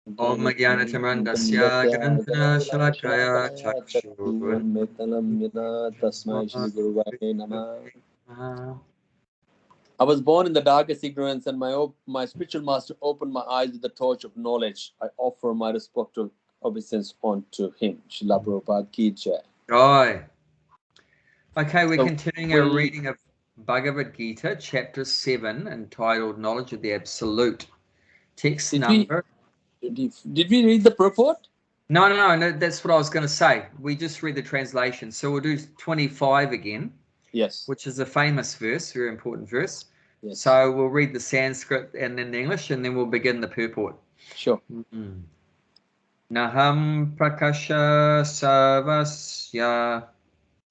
Om Jnanatamrandasya Granthana Shalakaya Chakshur. I was born in the darkest ignorance, and my spiritual master opened my eyes with the torch of knowledge. I offer my respectful obeisance unto him. Srila Prabhupada Ki Jai. Right. Okay, we're continuing our reading of Bhagavad Gita, chapter 7, entitled Knowledge of the Absolute. Text number. Did we read the purport? No, that's what I was going to say. We just read the translation. So we'll do 25 again. Yes. Which is a famous verse, very important verse. Yes. So we'll read the Sanskrit and then the English, and then we'll begin the purport. Sure. Naham prakasha sarvasya.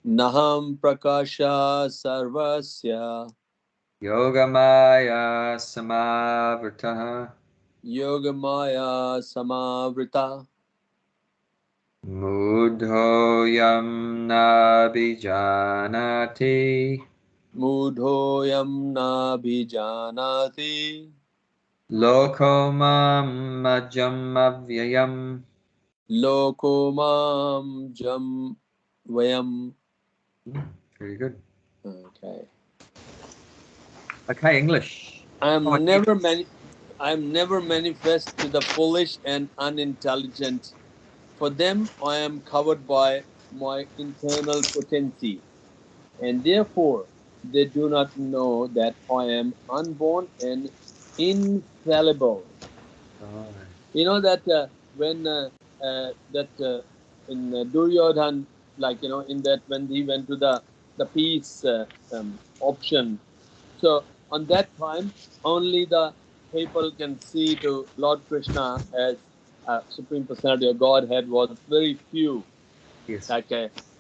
Naham prakasha sarvasya. Yogamaya samavrita. Yogamaya samavrita. Mudhoyam nabhijanati. Mudhoyam nabhijanati. Lokomam majam avyayam. Lokomam jam vayam. Very good. Okay. Okay, English. I am never manifest to the foolish and unintelligent. For them, I am covered by my internal potency, and therefore they do not know that I am unborn and infallible. You know that when in Duryodhan, like in that when he went to the peace option, so on that time only the people can see to Lord Krishna as Supreme Personality of Godhead was very few. Yes. Like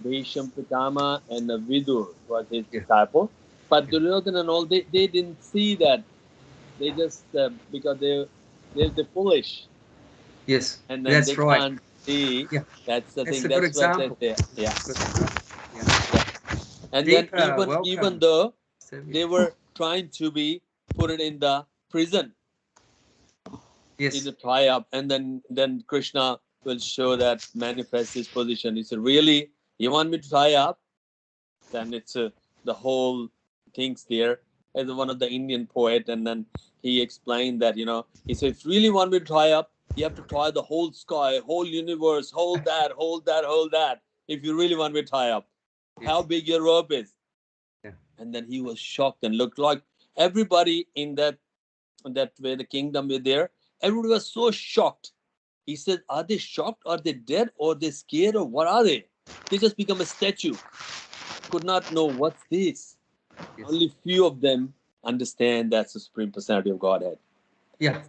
Bhisham Pitama and Vidur was his disciple. But Duryodhana and all, they didn't see that. They just, because they're foolish. Yes, And then that's they right. can't see. Yeah. That's the thing. A good That's what example. they say. Yeah. Yeah. And Deepa, then even though they were trying to be put it in the prison. Yes. To try up, and then Krishna will show that, manifest his position. He said, really, you want me to tie up? Then it's the whole thing's there. As one of the Indian poet, and then he explained that, he said, if you really want me to tie up, you have to tie the whole sky, whole universe, hold that. If you really want me to tie up, how big your rope is. Yeah. And then he was shocked and looked like everybody in that way, the kingdom were there. Everybody was so shocked. He said, are they shocked? Are they dead? Or they scared? Or what are they? They just become a statue. Could not know what's this. Yes. Only few of them understand that's the Supreme Personality of Godhead. Yeah.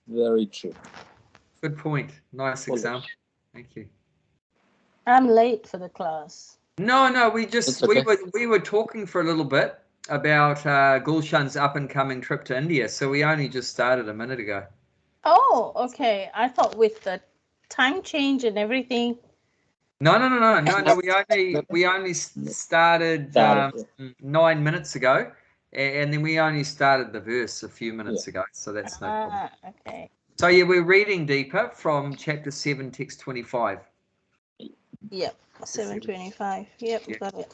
Very true. Good point. Nice example. Thank you. I'm late for the class. No, we just we were talking for a little bit about Gulshan's up and coming trip to India. So we only just started a minute ago. Oh, okay. I thought with the time change and everything. No. We only started 9 minutes ago, and then we only started the verse a few minutes ago. So that's no problem. Okay. So yeah, we're reading Deepa from chapter 7, text 25. Yep, 725. Yep, got it.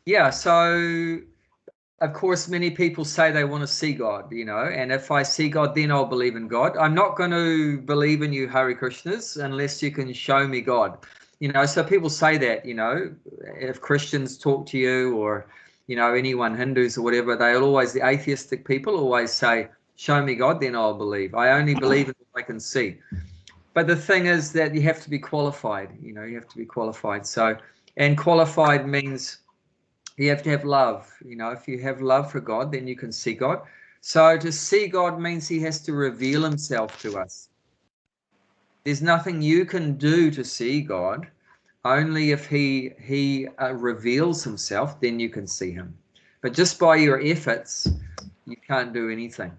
Yeah, so of course many people say they want to see God, and if I see God, then I'll believe in God. I'm not going to believe in you, Hare Krishnas, unless you can show me God. So people say that, if Christians talk to you or, anyone, Hindus or whatever, the atheistic people always say, show me God, then I'll believe. I only believe in what I can see. But the thing is that you have to be qualified, you have to be qualified. So, and qualified means you have to have love. If you have love for God, then you can see God. So to see God means he has to reveal himself to us. There's nothing you can do to see God. Only if he reveals himself, then you can see him. But just by your efforts, you can't do anything,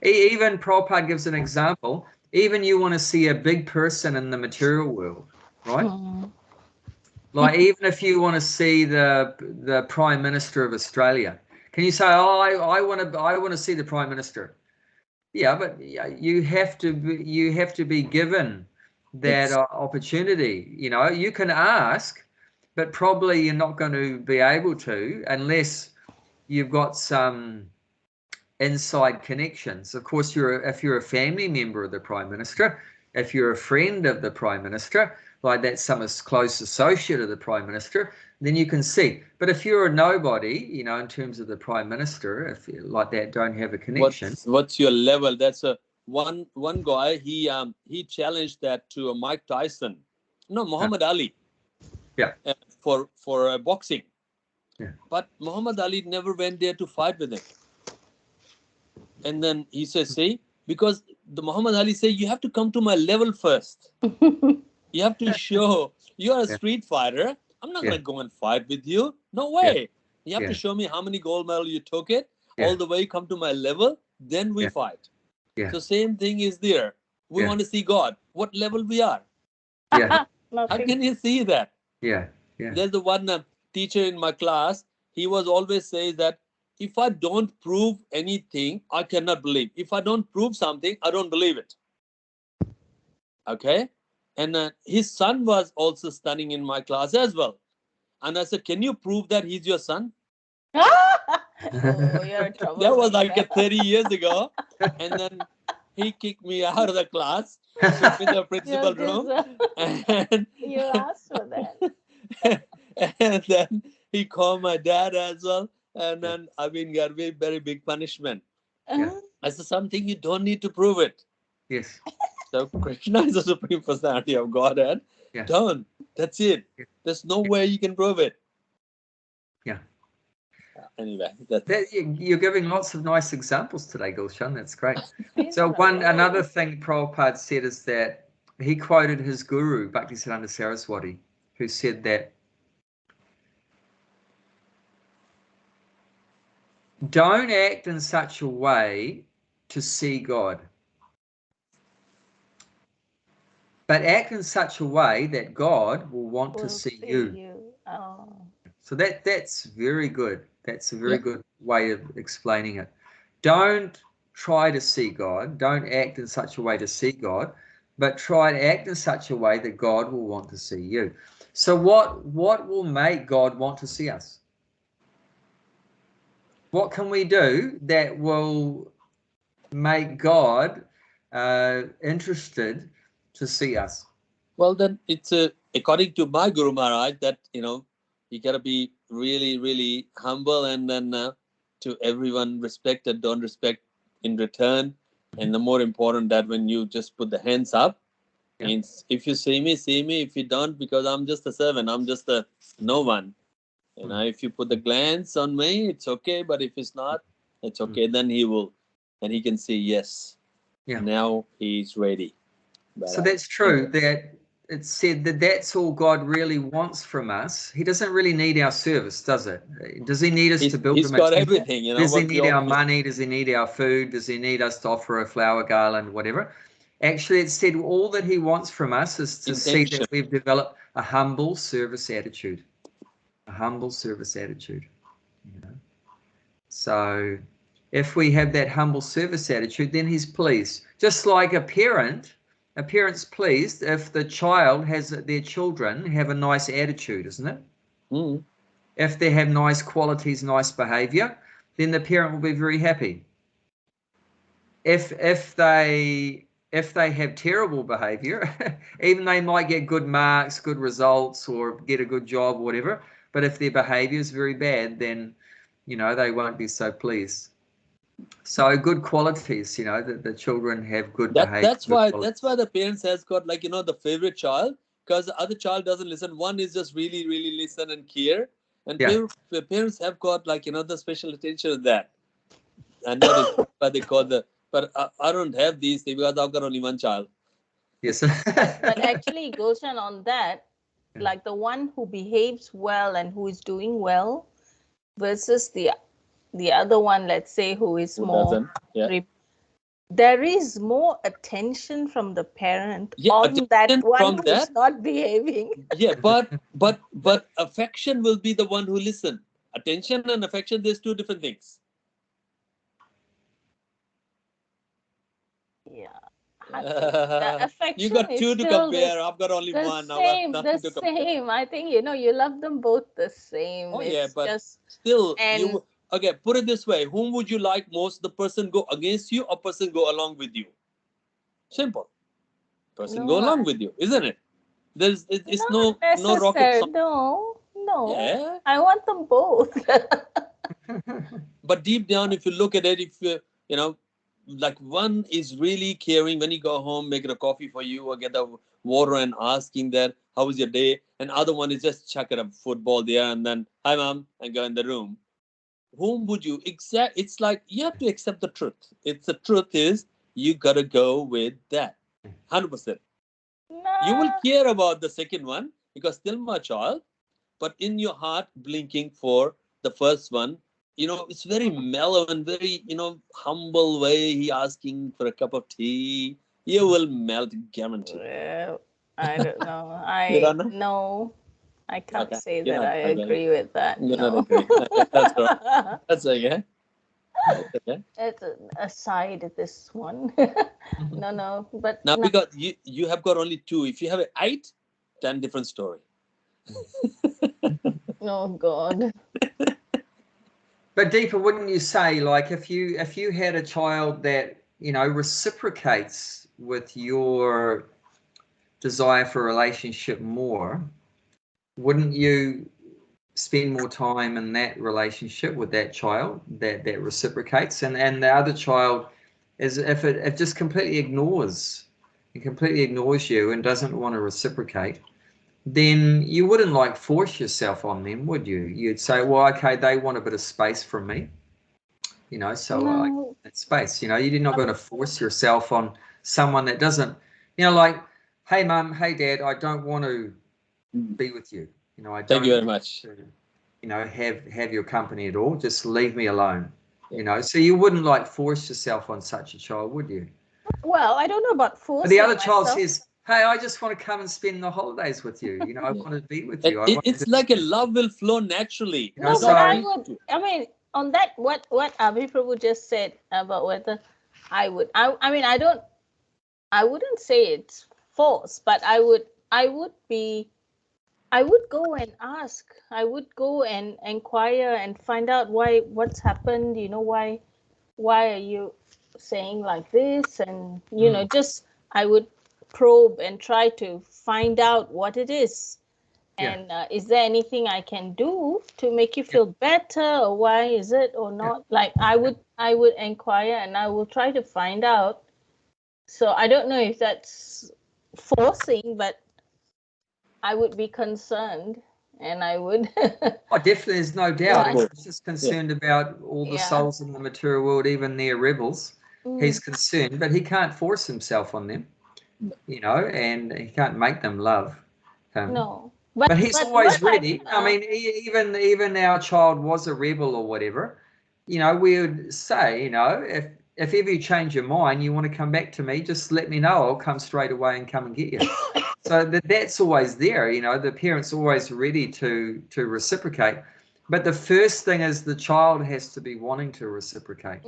Even Prabhupada gives an example. Even you want to see a big person in the material world, right? Like even if you want to see the Prime Minister of Australia, can you say, "Oh, I want to see the Prime Minister"? Yeah, but you have to be given that opportunity. You know, you can ask, but probably you're not going to be able to unless you've got some inside connections. Of course, if you're a family member of the Prime Minister, if you're a friend of the Prime Minister, like that's some close associate of the Prime Minister, then you can see. But if you're a nobody, you know, in terms of the Prime Minister, if you, like that, don't have a connection. What's your level? That's a one guy. He challenged that to Mike Tyson, no, Muhammad Ali. Yeah. For boxing. Yeah. But Muhammad Ali never went there to fight with him. And then he says, see, because the Muhammad Ali say, you have to come to my level first. You have to show you're a street fighter. I'm not going to go and fight with you. No way. You have to show me how many gold medals you took it. All the way come to my level. Then we fight. So same thing is there. We want to see God. What level we are? Yeah. How can you see that? Yeah. There's the one teacher in my class. He was always saying that if I don't prove anything, I cannot believe. If I don't prove something, I don't believe it. Okay? And his son was also studying in my class as well. And I said, can you prove that he's your son? Oh, you're in trouble. That was like 30 years ago. And then he kicked me out of the class, took me to the principal room. And you asked for that. And then he called my dad as well. And then got a very big punishment. I said, something you don't need to prove it. Yes. So Krishna is the Supreme Personality of Godhead. Don't. That's it. There's no way you can prove it. Yeah. Anyway, you're giving lots of nice examples today, Gulshan. That's great. So another thing Prabhupada said is that he quoted his guru, Bhaktisiddhanta Saraswati, who said that don't act in such a way to see God, but act in such a way that God will want to see you. Oh. So that's very good. That's a very good way of explaining it. Don't try to see God. Don't act in such a way to see God, but try to act in such a way that God will want to see you. So what will make God want to see us? What can we do that will make God interested to see us? Well, then it's according to my Guru Maharaj that, you got to be really, really humble, and then to everyone respect and don't respect in return. And the more important that when you just put the hands up, means if you see me, see me. If you don't, because I'm just a servant, I'm just a no one. If you put the glance on me, it's okay. But if it's not, it's okay. Then he will, and he can say yes. Now he's ready. But so that's true. That it's said that that's all God really wants from us. He doesn't really need our service, does it? Does he need us to build He's got everything, Does he need our money? Does he need our food? Does he need us to offer a flower garland, whatever? Actually, it said all that he wants from us is to see that we've developed a humble service attitude. A humble service attitude. So if we have that humble service attitude, then he's pleased. Just like a parent's pleased if the child their children have a nice attitude, isn't it? If they have nice qualities, nice behavior, then the parent will be very happy. If they have terrible behavior, even they might get good marks, good results, or get a good job, whatever, but if their behavior is very bad, then they won't be so pleased. So good qualities, the children have good behavior. That's why the parents has got the favorite child, because the other child doesn't listen. One is just really, really listen and care, and the parents have got the special attention of that. And that is what they call but I don't have these things because I've got only one child. Yes. but actually, Goshan, on that, like the one who behaves well and who is doing well versus the other one, let's say, who is more, there is more attention from the parent on that one who is not behaving. But affection will be the one who listen. Attention and affection, there's two different things. The affection You got two is to still compare. I've got only the one. I've got same. nothing The to compare. same. I think you love them both the same. Oh It's yeah, but just still, and okay. Put it this way: whom would you like most? The person go against you, or person go along with you? Simple. Person go no, along with you, isn't it? It's not no rocket necessary. science. No. Yeah, I want them both. but deep down, if you look at it, if you know, like one is really caring when you go home, making a coffee for you or get the water and asking that how was your day, and other one is just chucking a football there and then hi mom and go in the room. Whom would you accept? It's like you have to accept the truth. It's the truth is you gotta go with that, 100%. You will Nah. care about the second one because still my child, but in your heart blinking for the first one. It's very mellow and very humble way he asking for a cup of tea. You will melt, guarantee. Well, I don't know. You don't know? No, I can't Okay, say you're that not I okay. agree with that. You're not No. agree. Okay, that's right. That's okay. That's okay. It's aside this one. No, but Now no. because you have got only two. If you have 8, then different story. Oh God. But Deepa, wouldn't you say, like, if you had a child that reciprocates with your desire for a relationship more, wouldn't you spend more time in that relationship with that child that reciprocates, and the other child, is if it just completely ignores you and doesn't want to reciprocate, then you wouldn't force yourself on them, would you? You'd say, well, okay, they want a bit of space from me, so No. that space, you're not going to force yourself on someone that doesn't, like, hey mum, hey dad, I don't want to be with you. I don't Thank you very much. to, have your company at all. Just leave me alone. So you wouldn't force yourself on such a child, would you? Well, I don't know about forcing But the other child myself. says, hey, I just want to come and spend the holidays with you. I want to be with you. It's like a love will flow naturally. No, so but I mean, on that, what Abhi Prabhu just said about whether I would, I mean, I wouldn't say it's force, but I would go and ask. I would go and inquire and find out what's happened. Why are you saying like this? And just I would probe and try to find out what it is. And is there anything I can do to make you feel better, or why is it or not? Like I would inquire and I will try to find out. So I don't know if that's forcing, but I would be concerned, and I would. Oh, definitely, there's no doubt. Yeah. He's just concerned about all the souls in the material world, even their rebels. He's concerned, but he can't force himself on them, and he can't make them love him. No. But he's always ready. I mean, even our child was a rebel or whatever, we would say, if ever you change your mind, you want to come back to me, just let me know. I'll come straight away and come and get you. So that's always there. The parent's always ready to reciprocate. But the first thing is the child has to be wanting to reciprocate.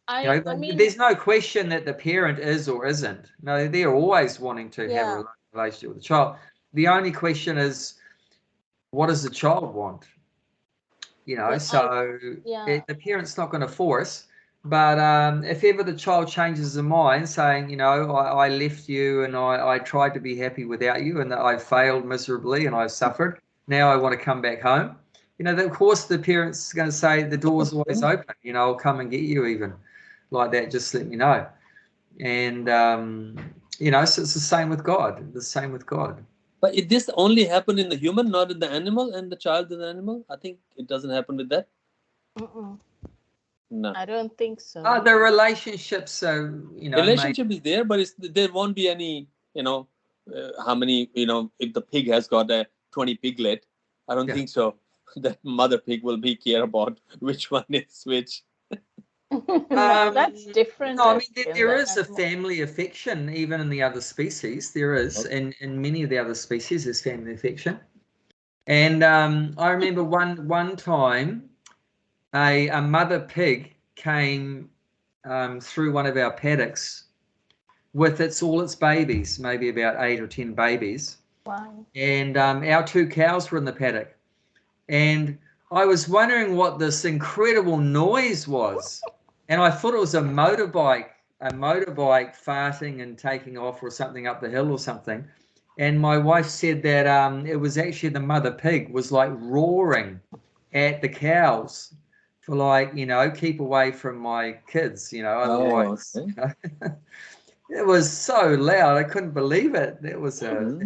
I mean, there's no question that the parent is or isn't. No, they're always wanting to have a relationship with the child. The only question is, what does the child want? The parent's not going to force. But if ever the child changes their mind, saying, I left you and I tried to be happy without you and that I failed miserably and I've suffered, now I want to come back home. Of course, the parent's going to say the door's always open. I'll come and get you even like that. Just let me know. And, so it's the same with God. The same with God. But this only happen in the human, not in the animal, and the child in the animal? I think it doesn't happen with that. No. I don't think so. The relationships are, relationship is there, but there won't be any, how many, if the pig has got a 20 piglet, I don't think so. That mother pig will be care about which one is which. No, that's different. No, I mean, there is a family affection even in the other species. There is, in many of the other species, there's family affection. And I remember one time, a mother pig came through one of our paddocks with all its babies, maybe about 8 or 10 babies. Wow. And our 2 cows were in the paddock. And I was wondering what this incredible noise was. And I thought it was a motorbike farting and taking off or something up the hill or something. And my wife said that it was actually the mother pig was like roaring at the cows for, like, you know, keep away from my kids, you know, otherwise. Oh, okay. You know? It was so loud. I couldn't believe it. It was a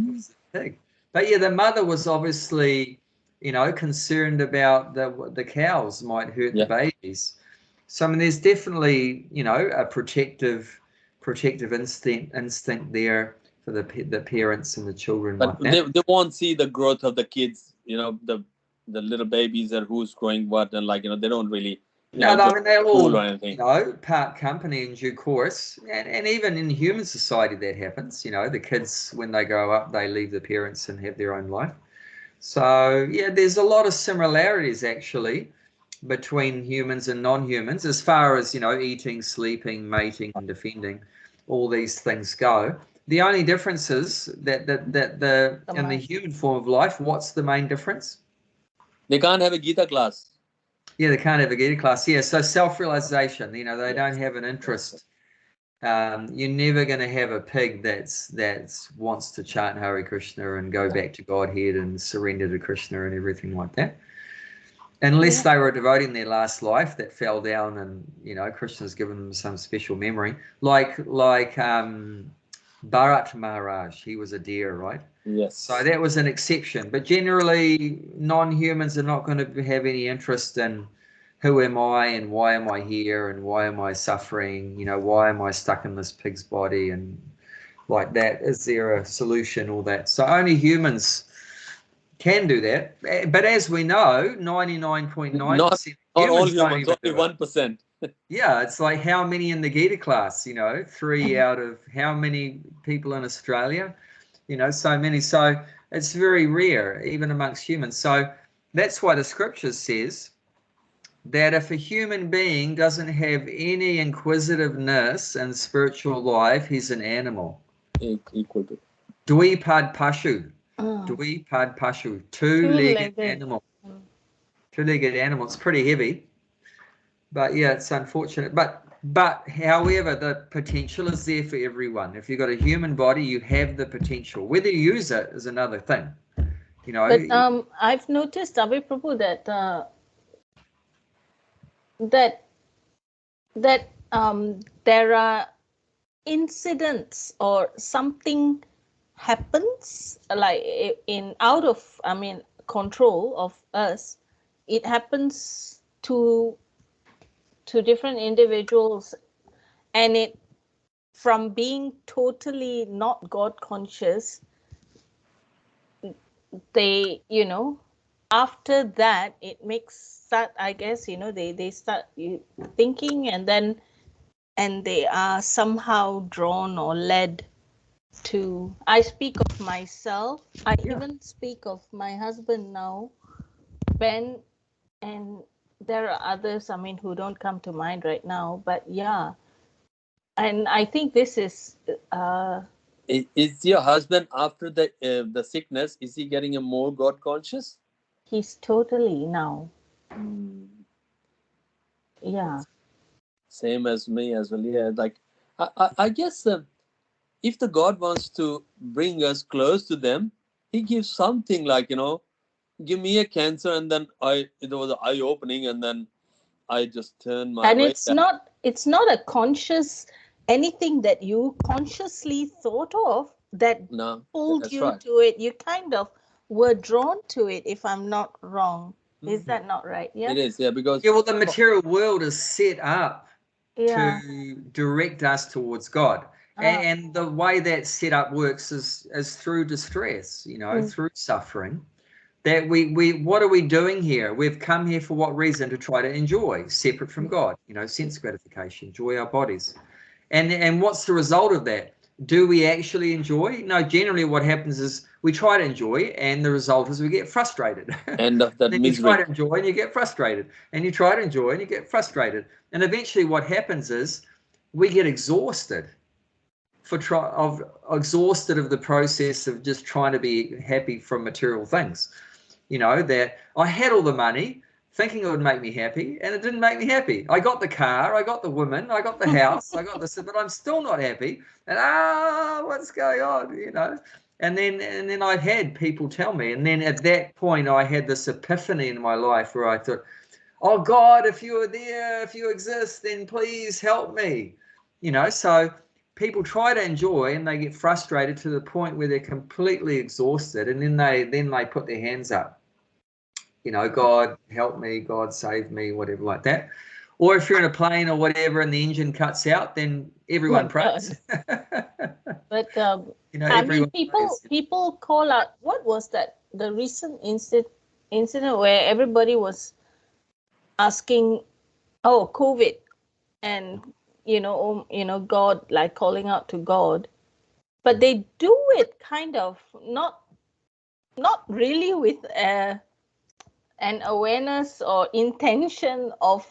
pig. But yeah, the mother was obviously, you know, concerned about the cows might hurt the babies. So I mean, there's definitely, you know, a protective instinct there for the parents and the children. But like they won't see the growth of the kids, you know, the little babies and who's growing what, and, like, you know, they don't really. No, I mean, they're all, you know, part company in due course. And even in human society that happens, you know, the kids, when they grow up, they leave the parents and have their own life. So, yeah, there's a lot of similarities, actually, between humans and non-humans as far as, you know, eating, sleeping, mating, and defending, all these things go. The only difference is that in the human form of life, what's the main difference? They can't have a Gita class. Yeah, they can't have a Gita class. Yeah, so self-realization, you know, they don't have an interest. You're never going to have a pig that's wants to chant Hare Krishna and go back to Godhead and surrender to Krishna and everything like that. Unless they were devoting their last life that fell down and, you know, Krishna's given them some special memory. Like Bharat Maharaj, he was a deer, right? Yes. So that was an exception. But generally, non-humans are not going to have any interest in who am I and why am I here and why am I suffering? You know, why am I stuck in this pig's body and like that? Is there a solution? All that. So only humans can do that. But as we know, 99.9% not all humans, only 1%. Yeah, it's like how many in the Gita class, you know, 3 out of how many people in Australia, you know, so many. So it's very rare, even amongst humans. So that's why the scripture says that if a human being doesn't have any inquisitiveness and spiritual life, he's an animal. Equal to. Dvipad pashu. Dvipad pashu. Two-legged animal. Two-legged animal. It's pretty heavy. But yeah, it's unfortunate. But however, the potential is there for everyone. If you've got a human body, you have the potential. Whether you use it is another thing. You know. But I've noticed, Abhay Prabhu, that there are incidents or something happens like out of control of us. It happens to different individuals, and it from being totally not God conscious, they, you know, after that it makes that, I guess, you know, they start thinking, and they are somehow drawn or led to. I speak of myself. I even speak of my husband now, Ben, and there are others, who don't come to mind right now, but yeah. And I think this is... Is your husband, after the sickness, is he getting a more God conscious? He's totally now. Yeah. Same as me as well. Yeah, like I guess if the God wants to bring us close to them, he gives something like, you know, give me a cancer, and then it was an eye opening, and then I just turn my. And it's not a conscious anything that you consciously thought of that pulled you to it. You kind of were drawn to it, if I'm not wrong. Is that not right? Yeah, it is. Yeah, because well, the material world is set up to direct us towards God, and the way that setup works is through distress, you know, through suffering. That we what are we doing here? We've come here for what reason? To try to enjoy, separate from God, you know, sense gratification, enjoy our bodies. And what's the result of that? Do we actually enjoy? No, generally what happens is we try to enjoy, and the result is we get frustrated. End of that misery. You try to enjoy and you get frustrated, and you try to enjoy and you get frustrated. And eventually what happens is we get exhausted exhausted of the process of just trying to be happy from material things. You know, that I had all the money thinking it would make me happy, and it didn't make me happy. I got the car, I got the woman, I got the house, I got this, but I'm still not happy. And what's going on? You know. And then I had people tell me, and then at that point I had this epiphany in my life where I thought, oh God, if you are there, if you exist, then please help me. You know, so people try to enjoy and they get frustrated to the point where they're completely exhausted, and then they put their hands up. You know, God help me, God save me, whatever like that. Or if you're in a plane or whatever and the engine cuts out, then everyone prays. But you know, I mean, people call out. What was that? The recent incident where everybody was asking, "Oh, COVID," and God, like calling out to God, but they do it kind of not really with an awareness or intention of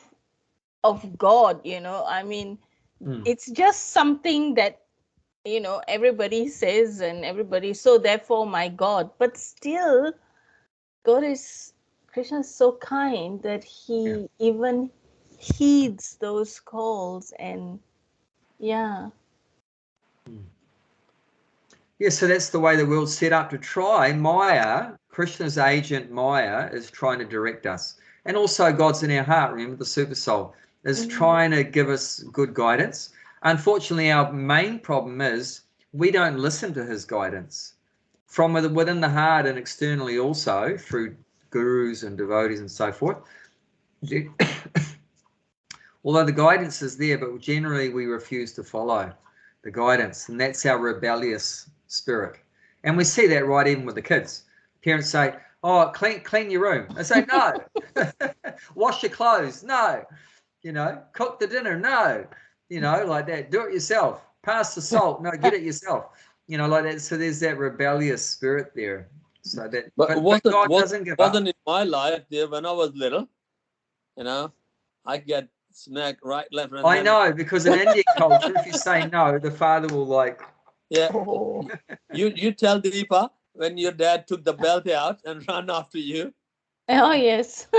God. You know, I mean, it's just something that everybody says and everybody, so therefore my God. But still, Krishna is so kind that he even heeds those calls. And so that's the way the world's set up to try. Maya, Krishna's agent Maya, is trying to direct us. And also God's in our heart, remember, the super soul is trying to give us good guidance. Unfortunately, our main problem is we don't listen to his guidance from within the heart and externally also through gurus and devotees and so forth. Although the guidance is there, but generally we refuse to follow the guidance, and that's our rebellious spirit. And we see that right even with the kids. Parents say, oh, clean your room. I say, no. Wash your clothes. No. You know, cook the dinner. No. You know, like that. Do it yourself. Pass the salt. No, get it yourself. You know, like that. So there's that rebellious spirit there. So that, but God doesn't give up. Wasn't in my life there when I was little. You know, I get smacked right, left, and I know, because in Indian culture, if you say no, the father will like. Yeah. You tell Deepa when your dad took the belt out and ran after you. Oh yes. So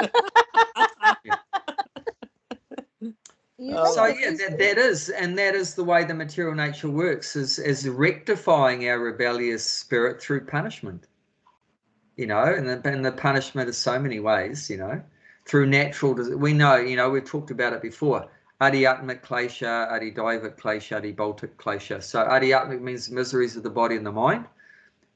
that is the way the material nature works, is rectifying our rebellious spirit through punishment. You know, and the punishment is so many ways. You know, through natural. We know. You know, we've talked about it before. Adhyatmic klesha, adhidaivic klesha, adhibautic klesha. So adhyatmic means miseries of the body and the mind.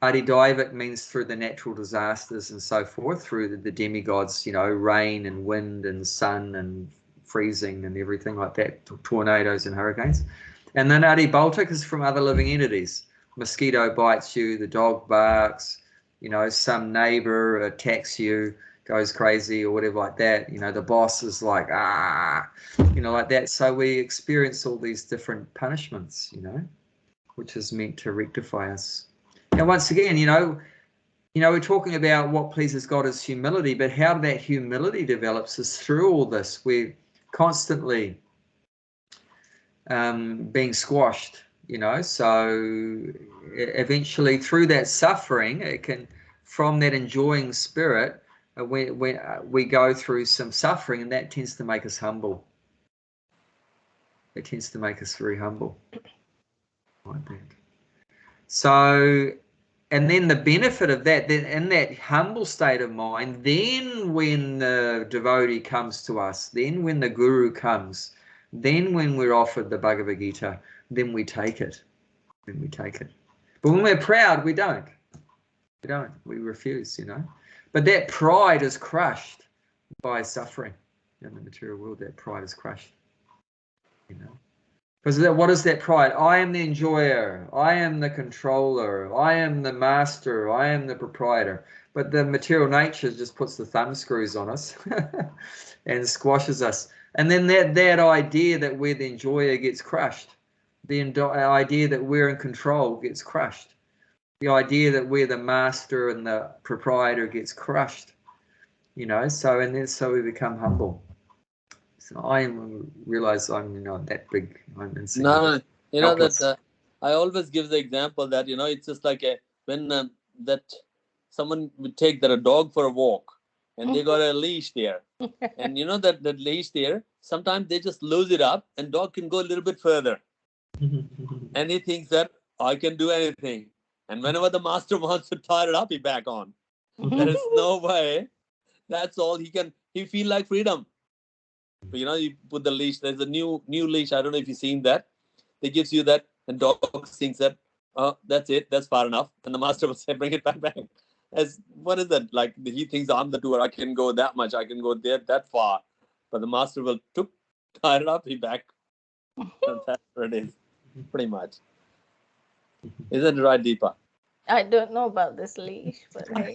Adhidaivic means through the natural disasters and so forth, through the demigods, you know, rain and wind and sun and freezing and everything like that, tornadoes and hurricanes. And then adhibautic is from other living entities. Mosquito bites you, the dog barks, you know, some neighbor attacks you, goes crazy or whatever like that. You know, the boss is like, you know, like that. So we experience all these different punishments, you know, which is meant to rectify us. Now, once again, you know, we're talking about what pleases God is humility, but how that humility develops is through all this. We're constantly being squashed, you know, so eventually through that suffering, it can, from that enjoying spirit, we go through some suffering, and that tends to make us humble. It tends to make us very humble. Like that. So, and then the benefit of that, then in that humble state of mind, then when the devotee comes to us, then when the guru comes, then when we're offered the Bhagavad Gita, then we take it. Then we take it. But when we're proud, we don't. We don't. We refuse, you know. But that pride is crushed by suffering in the material world. That pride is crushed, you know. Because what is that pride? I am the enjoyer. I am the controller. I am the master. I am the proprietor. But the material nature just puts the thumb screws on us and squashes us. And then that idea that we're the enjoyer gets crushed. The idea that we're in control gets crushed. The idea that we're the master and the proprietor gets crushed, you know. So we become humble. So I realize I'm not that big. I'm insignificant. No, you know that I always give the example that, it's just like when that someone would take a dog for a walk, and they got a leash there. And that leash there, sometimes they just lose it up, and dog can go a little bit further. And he thinks that I can do anything. And whenever the master wants to tie it up, he back on. There is no way. That's all he can. He feel like freedom. But, you put the leash. There's a new leash. I don't know if you've seen that. They gives you that, and dog thinks that, oh, that's it. That's far enough. And the master will say, bring it back. As what is that? Like, he thinks I'm the doer. I can go that much. I can go there that far. But the master will tie it up. He back. And that's what it is. Pretty much. Isn't it right, Deepa? I don't know about this leash, but hey.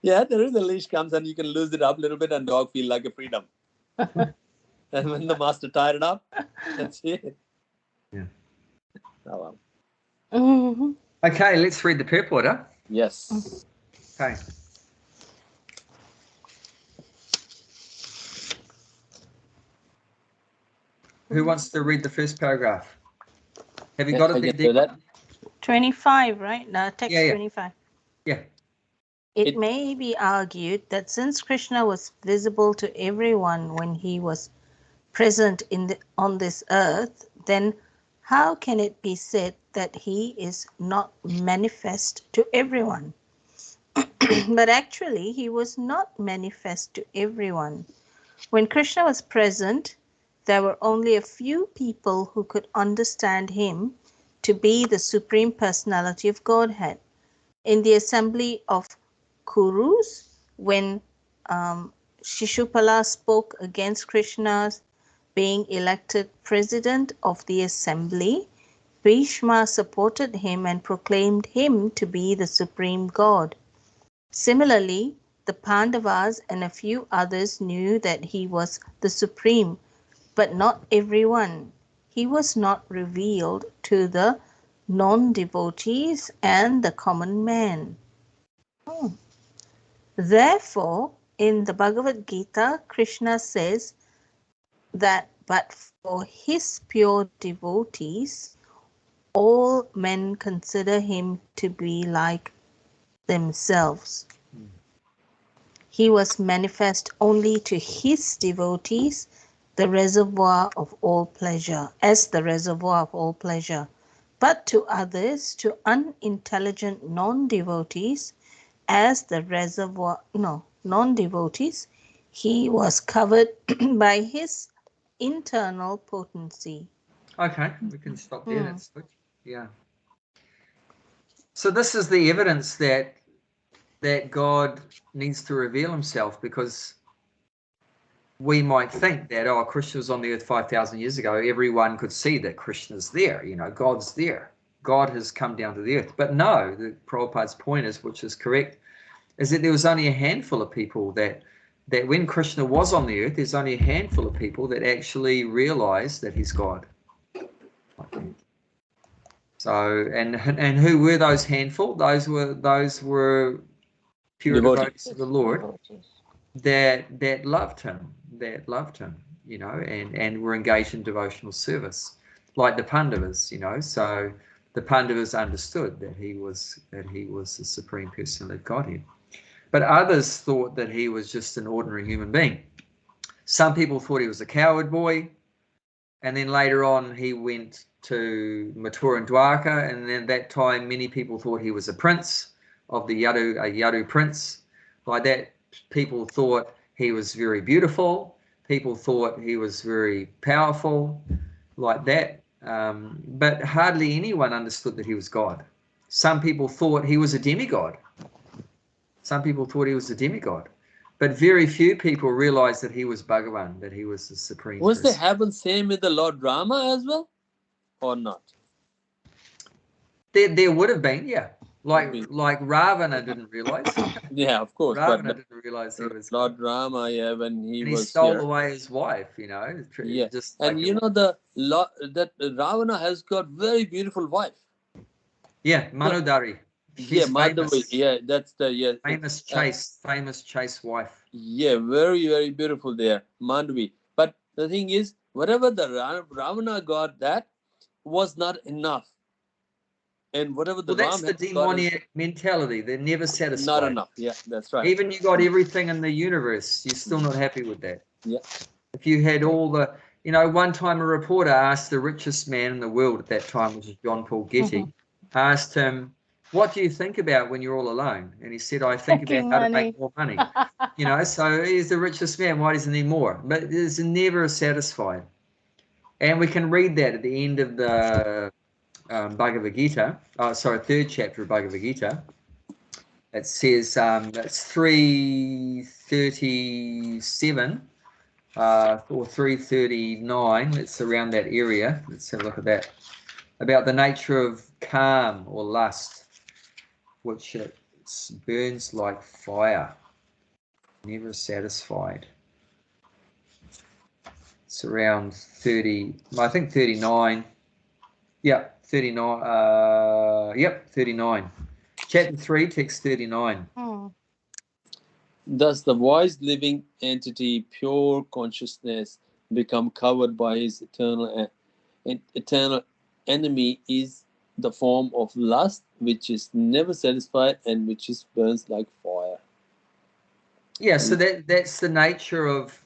Yeah, there is a leash comes, and you can lose it up a little bit, and dog feel like a freedom. And when the master tied it up, that's it. Yeah. Oh, Mhm. Okay, let's read the purport. Huh? yes. Okay. Who wants to read the first paragraph? Have you got I it there, can do Deepa? that. 25, right? No, text Yeah. 25. Yeah. It may be argued that since Krishna was visible to everyone when he was present on this earth, then how can it be said that he is not manifest to everyone? But actually, he was not manifest to everyone. When Krishna was present, there were only a few people who could understand him to be the Supreme Personality of Godhead. In the assembly of Kurus, when Shishupala spoke against Krishna's being elected president of the assembly, Bhishma supported him and proclaimed him to be the supreme god. Similarly, the Pandavas and a few others knew that he was the supreme, but not everyone. He was not revealed to the non-devotees and the common man. Therefore, in the Bhagavad Gita, Krishna says that but for his pure devotees, all men consider him to be like themselves. He was manifest only to his devotees, the reservoir of all pleasure, as the reservoir of all pleasure. But to others, to unintelligent non-devotees, as the reservoir, non-devotees, he was covered by his internal potency. Okay, we can stop there. That's good. Yeah. So this is the evidence that God needs to reveal himself, because we might think that, Krishna was on the earth 5,000 years ago. Everyone could see that Krishna's there. God's there. God has come down to the earth. But no, the Prabhupada's point is, which is correct, is that there was only a handful of people that when Krishna was on the earth, there's only a handful of people that actually realized that he's God. So, and who were those handful? Those were pure devotees of the Lord that loved him, and were engaged in devotional service, like the Pandavas, So the Pandavas understood that he was the Supreme Personality of Godhead. But others thought that he was just an ordinary human being. Some people thought he was a coward boy, and then later on he went to Mathura and Dwarka, and then at that time many people thought he was a prince of a Yadu prince. Like that, people thought he was very beautiful. People thought he was very powerful, like that. But hardly anyone understood that he was God. Some people thought he was a demigod. But very few people realized that he was Bhagavan, that he was the supreme. Was they happen same with the Lord Rama as well, or not? There would have been, yeah. Like Ravana didn't realize. Yeah, of course. Ravana didn't realize he was Lord Rama, when he stole away his wife, Yeah, just and like that Ravana has got very beautiful wife. Yeah, Manodari. She's famous. Yeah, that's the famous chase wife. Yeah, very, very beautiful there, Mandvi. But the thing is, whatever the Ravana got that, was not enough. And whatever the Well, that's Ram the has got is demoniac mentality. They're never satisfied. not enough. Yeah, that's right. Even you got everything in the universe, you're still not happy with that. Yeah. If you had all the, one time a reporter asked the richest man in the world at that time, which was John Paul Getty, asked him, "What do you think about when you're all alone?" And he said, "I think about how to make more money." So he's the richest man. Why doesn't he need more? But he's never satisfied. And we can read that at the end of the Bhagavad Gita. Third chapter of Bhagavad Gita. It says it's 337 or 339. It's around that area. Let's have a look at that. About the nature of calm or lust, which it burns like fire, never satisfied. It's around 30, I think 39. Yeah, 39. 39. Chapter 3, text 39. Thus, the voice living entity, pure consciousness, become covered by his eternal enemy is the form of lust, which is never satisfied and which is burns like fire. Yeah, so that's the nature of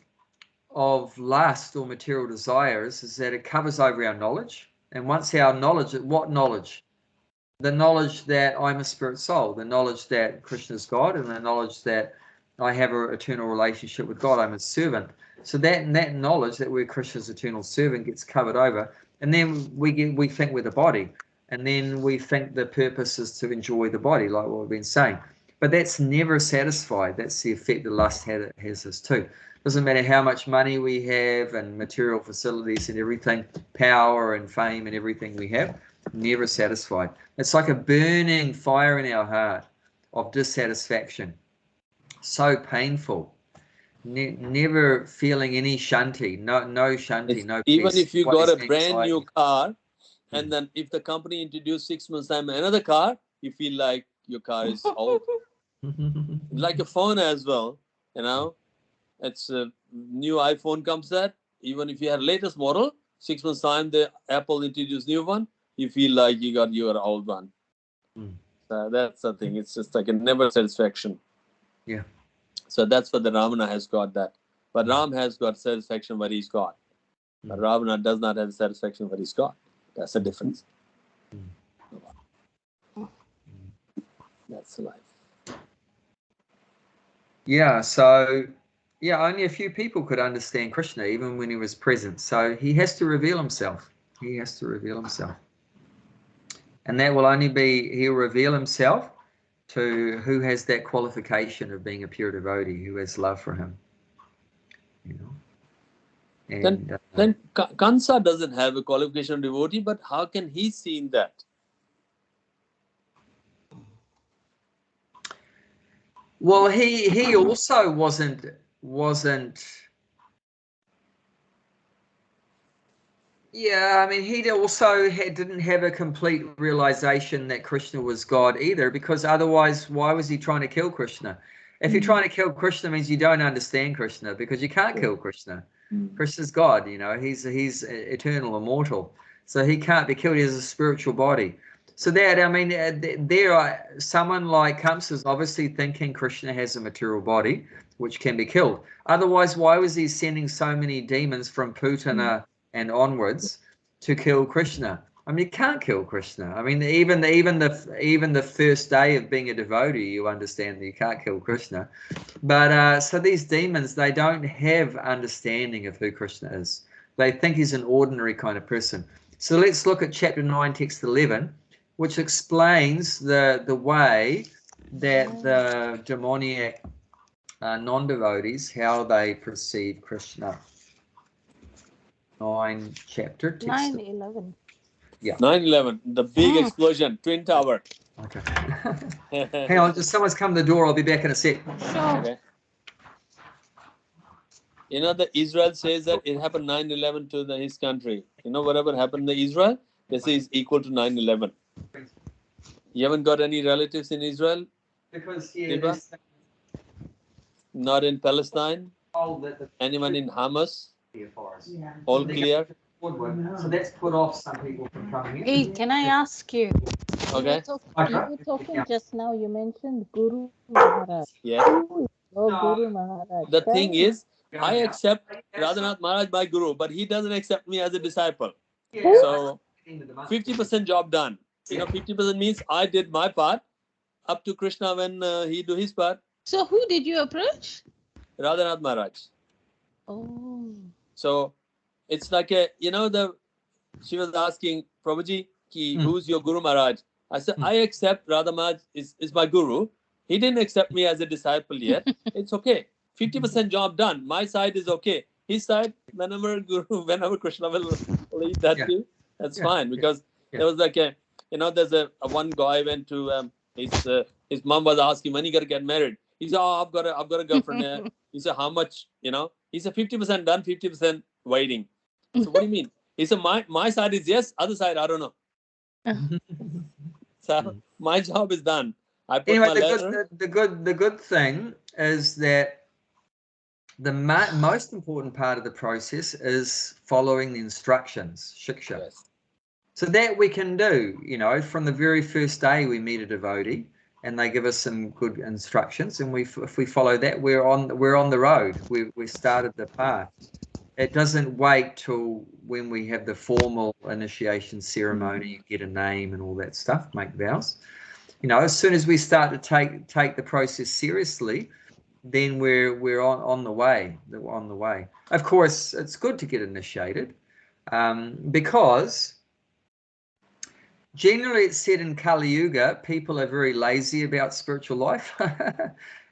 lust or material desires, is that it covers over our knowledge. And once our knowledge, what knowledge? The knowledge that I'm a spirit soul, the knowledge that Krishna is God, and the knowledge that I have an eternal relationship with God, I'm a servant. So that knowledge that we're Krishna's eternal servant gets covered over, and then we think we're the body, and then we think the purpose is to enjoy the body, like what we've been saying. But that's never satisfied. That's the effect that lust has us too. Doesn't matter how much money we have and material facilities and everything, power and fame and everything we have, never satisfied. It's like a burning fire in our heart of dissatisfaction. So painful. Never feeling any shanti, no shanti, no peace. Even if you got a brand new car, and then if the company introduced 6 months time another car, you feel like your car is old. Like a phone as well, it's a new iPhone comes out. Even if you have latest model, 6 months time the Apple introduced new one, you feel like you got your old one. So that's the thing. It's just like a never satisfaction. Yeah. So that's what the Ravana has got that. But Ram has got satisfaction what he's got. But Ravana does not have satisfaction what he's got. That's the difference. That's life. Yeah, so only a few people could understand Krishna even when he was present. So he has to reveal himself. He has to reveal himself. And that will only be, he'll reveal himself to who has that qualification of being a pure devotee, who has love for him. And, then Kansa doesn't have a qualification of devotee, but how can he see in that? Well, he also wasn't. Yeah, I mean, he also didn't have a complete realization that Krishna was God either, because otherwise, why was he trying to kill Krishna? If you're trying to kill Krishna, means you don't understand Krishna, because you can't kill Krishna. Krishna's God, he's eternal, immortal, so he can't be killed. He has a spiritual body. So someone like Kamsa is obviously thinking Krishna has a material body which can be killed. Otherwise, why was he sending so many demons from Putana and onwards to kill Krishna? I mean, you can't kill Krishna. I mean, even the first day of being a devotee, you understand that you can't kill Krishna. But so these demons, they don't have understanding of who Krishna is. They think he's an ordinary kind of person. So let's look at chapter 9, text 11, which explains the way that the demoniac non-devotees, how they perceive Krishna. 9 chapter. 9:11. Yeah. 9/11, the big explosion, Twin Tower. Okay. Hang on, just someone's come to the door. I'll be back in a sec. Sure. Okay. The Israel says that it happened 9/11 to his country. Whatever happened in Israel, they say is equal to 9/11. You haven't got any relatives in Israel? Because not in Palestine? Anyone in Hamas? All clear? Woodward. So that's put off some people from coming in. Hey, can I ask you? Okay. You were talking just now, you mentioned Guru Maharaj. Yes. Who is your Guru Maharaj? The thing is, I accept Radhanath Maharaj my guru, but he doesn't accept me as a disciple. So 50% job done. 50% means I did my part up to Krishna when he do his part. So who did you approach? Radhanath Maharaj. Oh. So it's like she was asking Prabhuji, who's your Guru Maharaj? I said, I accept Radha Maharaj is my guru. He didn't accept me as a disciple yet. It's okay. 50% job done. My side is okay. His side, whenever Krishna will lead that too, that's fine. Because there was like there's a one guy went to his mom was asking when he gonna get married. He said, I've got a girlfriend there. He said, how much? He said 50% done, 50% waiting. So what do you mean? He said, my side is yes, other side I don't know. So my job is done. I put my letter. The good thing is that the most important part of the process is following the instructions, shiksha. Yes. So that we can do, from the very first day we meet a devotee and they give us some good instructions, and if we follow that, we're on the road. We started the path. It doesn't wait till when we have the formal initiation ceremony, you get a name and all that stuff, make vows. As soon as we start to take the process seriously, then we're on the way. Of course, it's good to get initiated, because generally it's said in Kali Yuga, people are very lazy about spiritual life,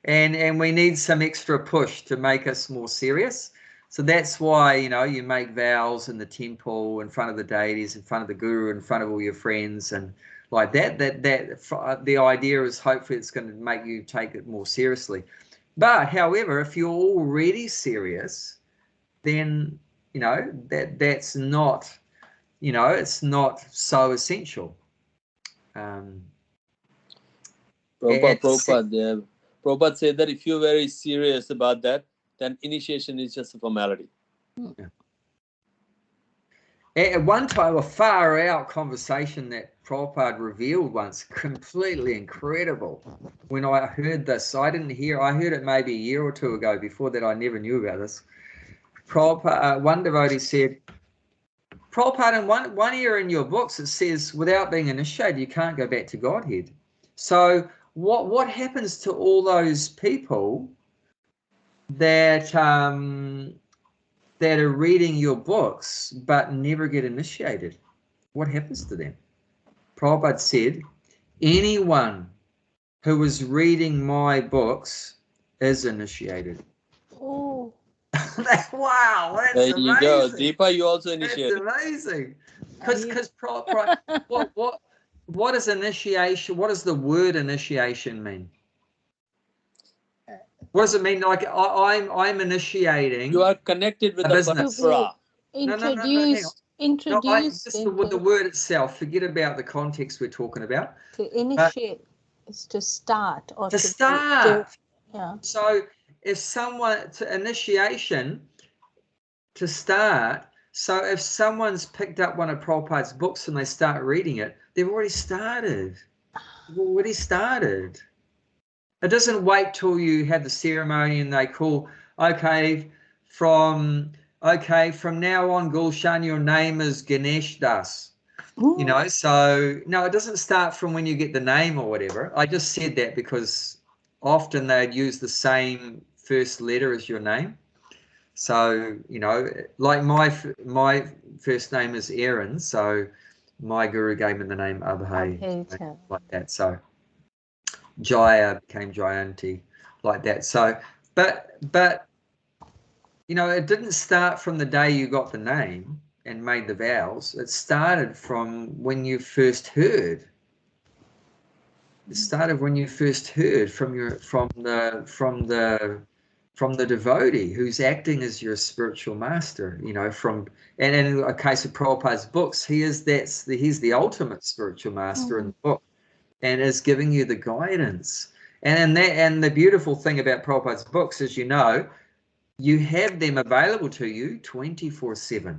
and we need some extra push to make us more serious. So that's why, you make vows in the temple, in front of the deities, in front of the guru, in front of all your friends, and like that the idea is hopefully it's going to make you take it more seriously. But however, if you're already serious, then that's not it's not so essential. Prabhupada said that if you're very serious about that, then initiation is just a formality. Yeah. At one time, a far-out conversation that Prabhupada revealed once, completely incredible. When I heard this, I heard it maybe a year or two ago. Before that, I never knew about this. Prabhupada, one devotee said, Prabhupada, in one area in your books, it says, without being initiated, you can't go back to Godhead. So what happens to all those people that are reading your books but never get initiated? What happens to them? Prabhupada said, anyone who is reading my books is initiated. Oh. Wow, that's there amazing. You go. Deepa, you also initiated. That's amazing. Because what is initiation? What does the word initiation mean? What does it mean? Like I'm initiating. You are connected with the business. Introduced. The word itself. Forget about the context we're talking about. To initiate is to start or to start. Yeah. So if someone initiation to start. So if someone's picked up one of Prabhupada's books and they start reading it, they've already started. It doesn't wait till you have the ceremony and they call, from now on, Gulshan, your name is Ganesh Das. Ooh. So no, it doesn't start from when you get the name or whatever. I just said that because often they'd use the same first letter as your name. So, like my first name is Aaron, so my guru gave me the name Abhay, like that. So Jaya became Jayanti, like that. So, but it didn't start from the day you got the name and made the vows. It started from when you first heard. It started when you first heard from the devotee who's acting as your spiritual master. And in a case of Prabhupada's books, he's the ultimate spiritual master in the book, and is giving you the guidance. And the beautiful thing about Prabhupada's books is, you have them available to you 24/7.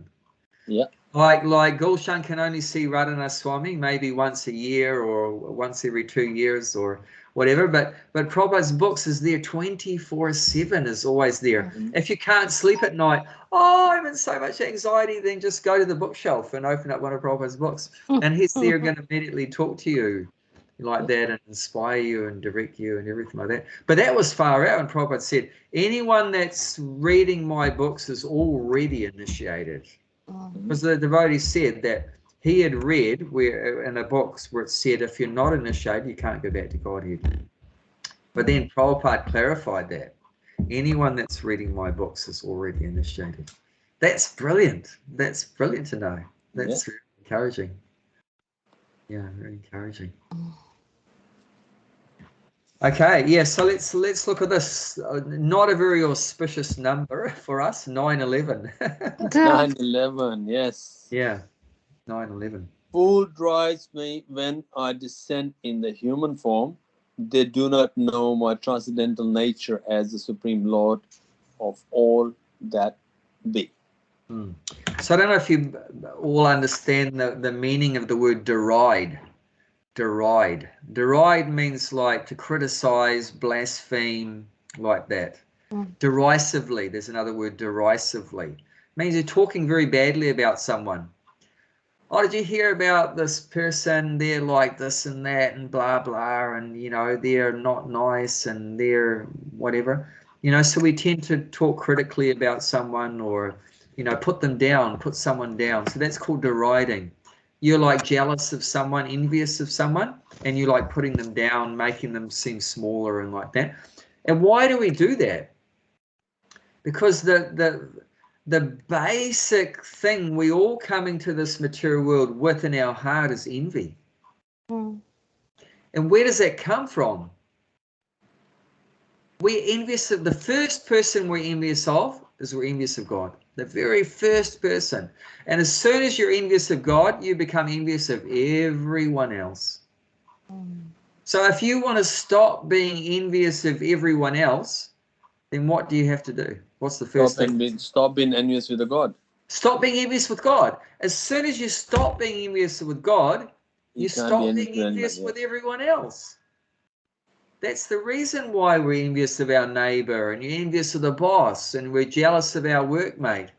Yeah. Like Gulshan can only see Radhana Swami maybe once a year or once every 2 years or whatever. But Prabhupada's books is there 24/7, is always there. If you can't sleep at night, oh, I'm in so much anxiety, then just go to the bookshelf and open up one of Prabhupada's books. And he's there going to immediately talk to you like that and inspire you and direct you and everything like that. But that was far out, and Prabhupada said, anyone that's reading my books is already initiated. Because the devotee said that he had read where in a box where it said, if you're not initiated, you can't go back to Godhead. But then Prabhupada clarified that anyone that's reading my books is already initiated. That's brilliant. That's brilliant to know. That's very encouraging. Yeah, very encouraging. Okay, yeah, so let's look at this. Not a very auspicious number for us, 9/11. 9/11, yes. Yeah, 9/11. Fool drives me when I descend in the human form. They do not know my transcendental nature as the Supreme Lord of all that be. So I don't know if you all understand the meaning of the word deride. Deride. Deride means like to criticize, blaspheme, like that. Derisively, there's another word, derisively. It means you're talking very badly about someone. Oh, did you hear about this person? They're like this and that and blah, blah, and, you know, they're not nice and they're whatever. You know, so we tend to talk critically about someone or, you know, put them down, put someone down. So that's called deriding. You're like jealous of someone, envious of someone, and you're like putting them down, making them seem smaller and like that. And why do we do that? Because the basic thing we all come into this material world with in our heart is envy. And where does that come from? We're envious of the first person we're envious of is we're envious of God. The very first person. And as soon as you're envious of God, you become envious of everyone else. So if you want to stop being envious of everyone else, then what do you have to do? What's the first thing? Stop being envious with the God. Stop being envious with God. As soon as you stop being envious with God, you stop being envious with everyone else. That's the reason why we're envious of our neighbor and you're envious of the boss and we're jealous of our workmate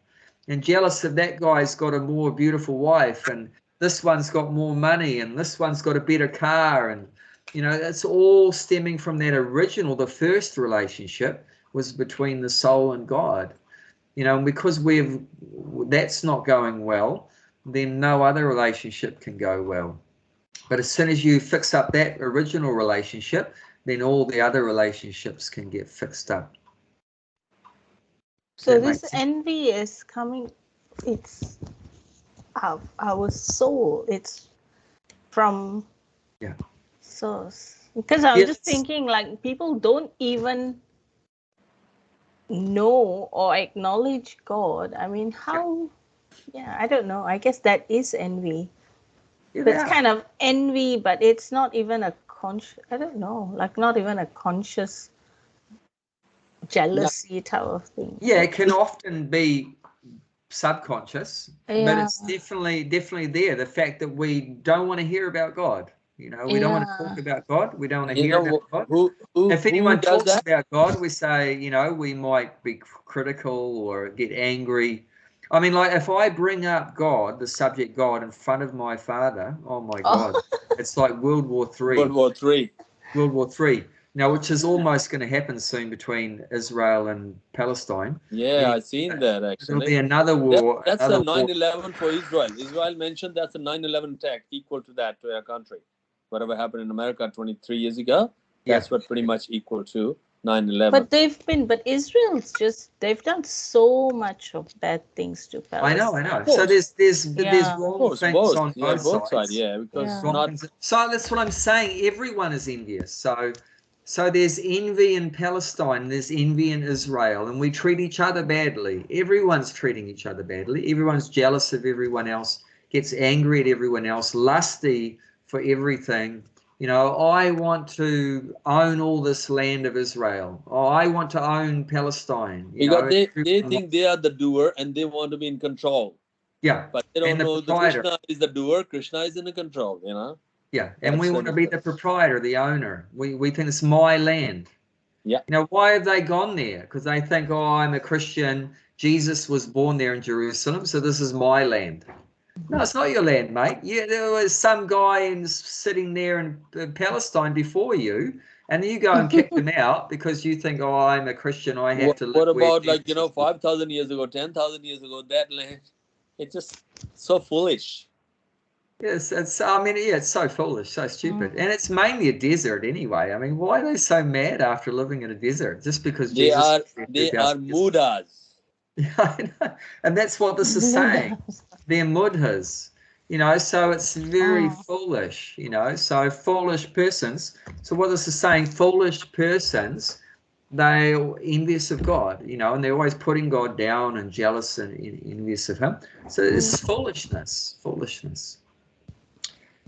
and jealous of that guy's got a more beautiful wife and this one's got more money and this one's got a better car. And, you know, it's all stemming from that original, the first relationship was between the soul and God. You know, and because that's not going well, then no other relationship can go well. But as soon as you fix up that original relationship, then all the other relationships can get fixed up. So this envy is coming, it's our soul, it's from source. Because I was just thinking, like, people don't even know or acknowledge God. I mean, how, I don't know. I guess that is envy. It's kind of envy, but it's not even a conscious, I don't know, like not even a conscious jealousy type of thing. Yeah, it can often be subconscious, but it's definitely there. The fact that we don't want to hear about God. You know, we don't want to talk about God. We don't want to hear about God. If anyone talks about God, we say, you know, we might be critical or get angry. I mean, like if I bring up God, the subject God, in front of my father, oh my God, it's like World War III. World War III. Now, which is almost going to happen soon between Israel and Palestine. Yeah, I've seen that actually. There'll be another war. That's a 9/11 for Israel. Israel mentioned that's a 9/11 attack equal to that to our country. Whatever happened in America 23 years ago, that's what pretty much equal to 9/11. But Israel's they've done so much of bad things to Palestine. I know. So there's wrong things on both sides. Because so that's what I'm saying. Everyone is envious. So there's envy in Palestine, there's envy in Israel, and we treat each other badly. Everyone's treating each other badly. Everyone's jealous of everyone else, gets angry at everyone else, lusty for everything. You know, I want to own all this land of Israel. Oh, I want to own Palestine. Because they think they are the doer and they want to be in control. Yeah. But they don't And the know the proprietor. Krishna is the doer, Krishna is in the control, you know. Yeah. And That's we the want to be the difference. proprietor, the owner. We think it's my land. Yeah. You know, why have they gone there? Because they think, oh, I'm a Christian. Jesus was born there in Jerusalem, so this is my land. No, it's not your land, mate. Yeah, there was some guy sitting there in Palestine before you, and you go and kick him out because you think, oh, I'm a Christian, I have to live What where about, like, Jesus you know, was born. 5,000 years ago, 10,000 years ago, that land? It's just so foolish. Yes, I mean, yeah, it's so foolish, so stupid. And it's mainly a desert anyway. I mean, why are they so mad after living in a desert? Just because They Jesus are was there they 2,000 are years ago. mudas. Yeah, I know. And that's what this is saying. They're mudhas, you know, so it's very foolish, you know, so foolish persons. So what this is saying, foolish persons, they're envious of God, you know, and they're always putting God down and jealous and envious of him. So it's foolishness.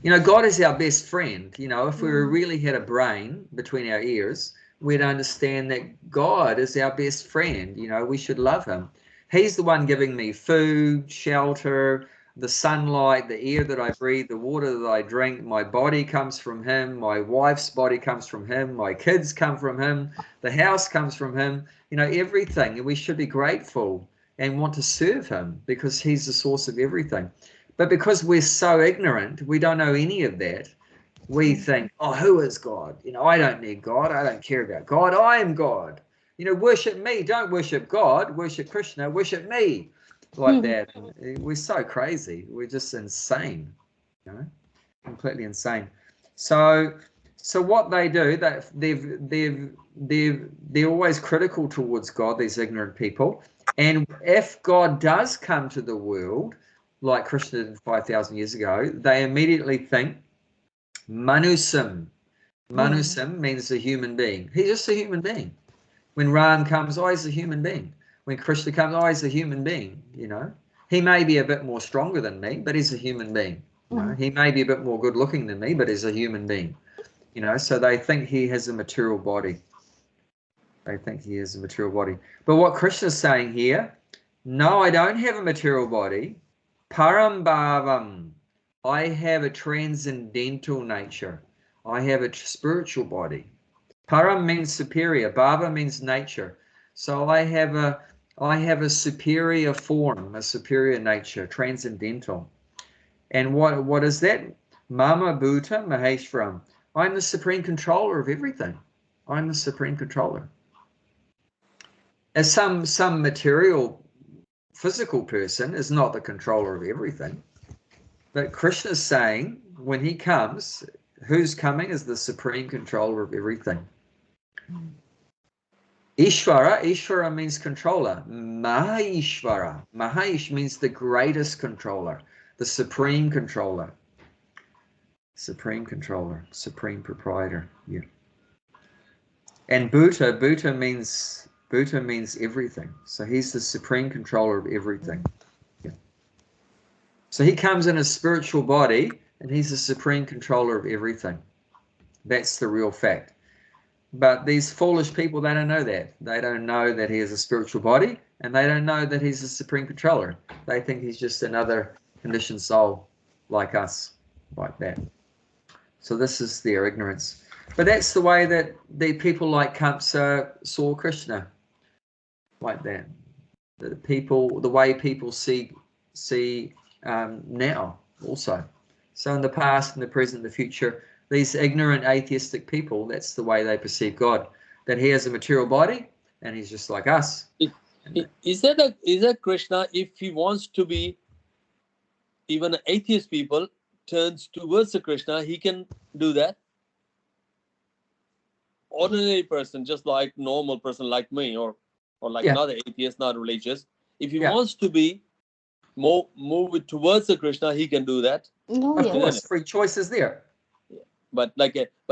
You know, God is our best friend. You know, if we really had a brain between our ears, we'd understand that God is our best friend. You know, we should love him. He's the one giving me food, shelter, the sunlight, the air that I breathe, the water that I drink. My body comes from him. My wife's body comes from him. My kids come from him. The house comes from him. You know, everything. And we should be grateful and want to serve him because he's the source of everything. But because we're so ignorant, we don't know any of that. We think, oh, who is God? You know, I don't need God. I don't care about God. I am God. You know, worship me. Don't worship God. Worship Krishna. Worship me. Like that. We're so crazy. We're just insane. You know, completely insane. So what they do, that they're always critical towards God, these ignorant people. And if God does come to the world, like Krishna did 5,000 years ago, they immediately think Manusam. Manusam means a human being. He's just a human being. When Ram comes, oh, he's a human being. When Krishna comes, oh, he's a human being, you know. He may be a bit more stronger than me, but he's a human being. You know? He may be a bit more good looking than me, but he's a human being. You know, so they think he has a material body. They think he has a material body. But what Krishna's saying here, no, I don't have a material body. Parambhavam. I have a transcendental nature. I have a spiritual body. Param means superior. Bhava means nature. So I have a superior form, a superior nature, transcendental. And what is that? Mama Bhuta Maheshwaram. I'm the supreme controller of everything. I'm the supreme controller. As some material physical person is not the controller of everything. But Krishna's saying when he comes, who's coming is the supreme controller of everything. Ishvara means controller. Maheshwara. Mahesh means the greatest controller, the supreme controller. Supreme controller, supreme proprietor. Yeah. And Bhuta means everything. So he's the supreme controller of everything. Yeah. So he comes in a spiritual body and he's the supreme controller of everything. That's the real fact. But these foolish people, they don't know that. They don't know that he has a spiritual body, and they don't know that he's the supreme controller. They think he's just another conditioned soul like us, like that. So this is their ignorance. But that's the way that the people like Kamsa saw Krishna, like that. The way people see now also. So in the past, in the present, the future, these ignorant atheistic people, that's the way they perceive God, that he has a material body and he's just like us. Is that Krishna, if he wants to be, even atheist people turns towards the Krishna, he can do that? Ordinary person, just like normal person like me, or like another atheist, not religious, if he wants to be move it towards the Krishna, he can do that. Of course, free choice is there. But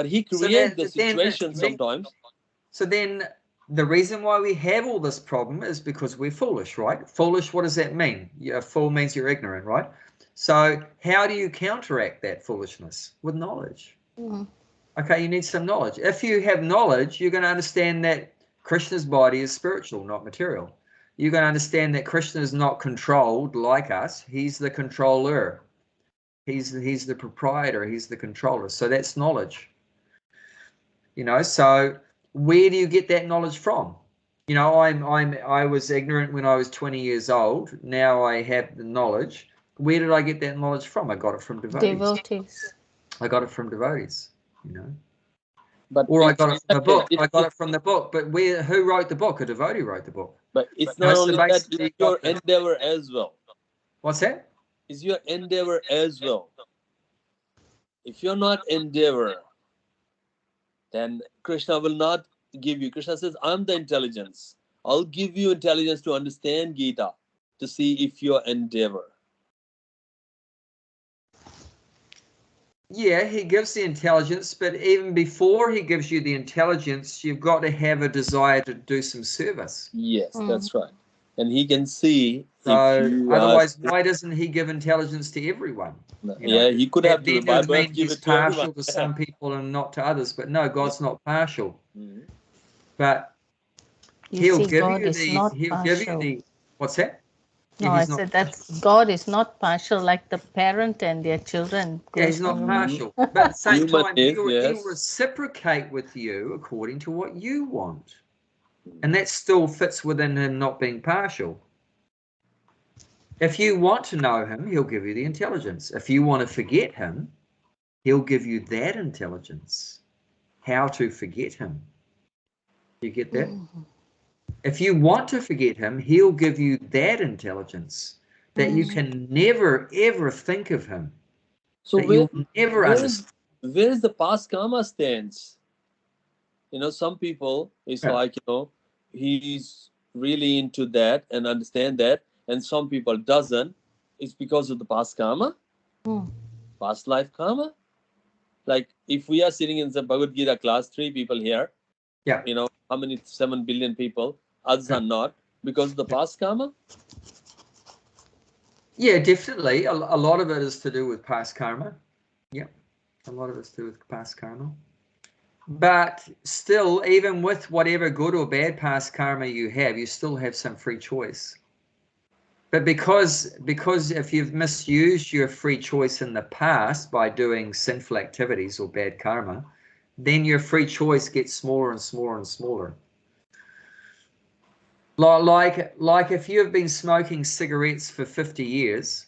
he creates the situation sometimes. So then the reason why we have all this problem is because we're foolish, right? Foolish, what does that mean? Fool means you're ignorant, right? So how do you counteract that foolishness? With knowledge. Okay, you need some knowledge. If you have knowledge, you're going to understand that Krishna's body is spiritual, not material. you're going to understand that Krishna is not controlled like us. He's the controller. He's the proprietor. He's the controller. So that's knowledge. You know, so where do you get that knowledge from? You know, I was ignorant when I was 20 years old. Now I have the knowledge. Where did I get that knowledge from? I got it from devotees. I got it from devotees, you know. But or I got it from the book. I got it from the book. But who wrote the book? A devotee wrote the book. But it's not only that, it's your endeavor as well. What's that? It's your endeavor as well. If you're not endeavor, then Krishna will not give you. Krishna says, I'm the intelligence. I'll give you intelligence to understand Gita, to see if you're endeavor. Yeah, he gives the intelligence, but even before he gives you the intelligence, you've got to have a desire to do some service. Yes, that's right. And he can see. So otherwise, why doesn't he give intelligence to everyone? Yeah, he could have to. That means he's partial to some people and not to others. But no, God's not partial. But he'll give you the. What's that? No, I said that God is not partial like the parent and their children. Yeah, he's not partial. But at the same time, he'll reciprocate with you according to what you want. And that still fits within him not being partial. If you want to know him, he'll give you the intelligence. If you want to forget him, he'll give you that intelligence. How to forget him. You get that? If you want to forget him, he'll give you that intelligence that you can never, ever think of him. So you'll never understand. Where is the past karma stands? You know, some people, it's like, you know, he's really into that and understand that, and some people doesn't. It's because of the past karma, past life karma. Like if we are sitting in the Bhagavad Gita class, 3 people here, you know, how many? 7 billion people. Others are not because of the past karma. Yeah, definitely. A lot of it is to do with past karma. Yeah, a lot of it's to do with past karma. But still, even with whatever good or bad past karma you still have some free choice. But because if you've misused your free choice in the past by doing sinful activities or bad karma, then your free choice gets smaller and smaller and smaller. Like if you've been smoking cigarettes for 50 years,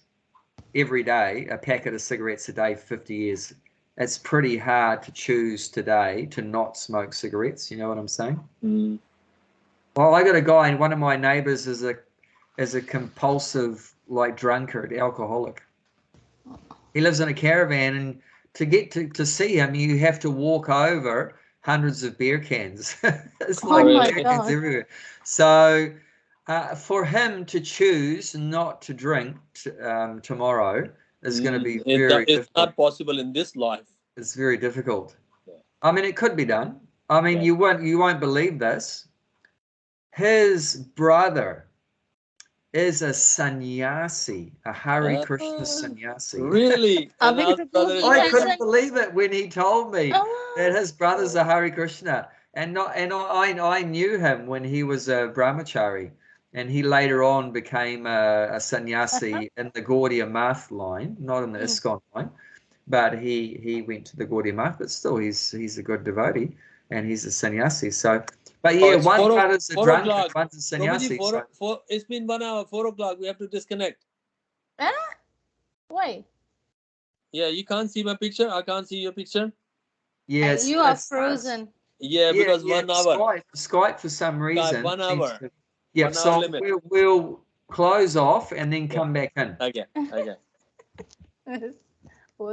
every day, a packet of cigarettes a day for 50 years, it's pretty hard to choose today to not smoke cigarettes. You know what I'm saying? Well, I got a guy, and one of my neighbors is a compulsive, like, drunkard, alcoholic. He lives in a caravan, and to get to see him, you have to walk over hundreds of beer cans. It's like beer cans everywhere. So for him to choose not to drink tomorrow is going to be very difficult. It's not possible in this life. It's very difficult. I mean, it could be done. I mean, you won't believe this. His brother is a sannyasi, a Hare Krishna sannyasi. Really? I couldn't believe it when he told me that his brother's a Hare Krishna. And I knew him when he was a brahmachari, and he later on became a sannyasi in the Gaudiya Math line, not in the ISKCON line, but he went to the Gaudiya Math. But still, he's a good devotee, and he's a sannyasi. So, but yeah, one brother's a drunkard, one's a sannyasi. It's been 1 hour, 4 o'clock. We have to disconnect. Why? Yeah, you can't see my picture. I can't see your picture. Yes, you are frozen. Yeah, because 1 hour. Skype for some reason. 1 hour. Yeah, so we'll close off and then come back in. Okay.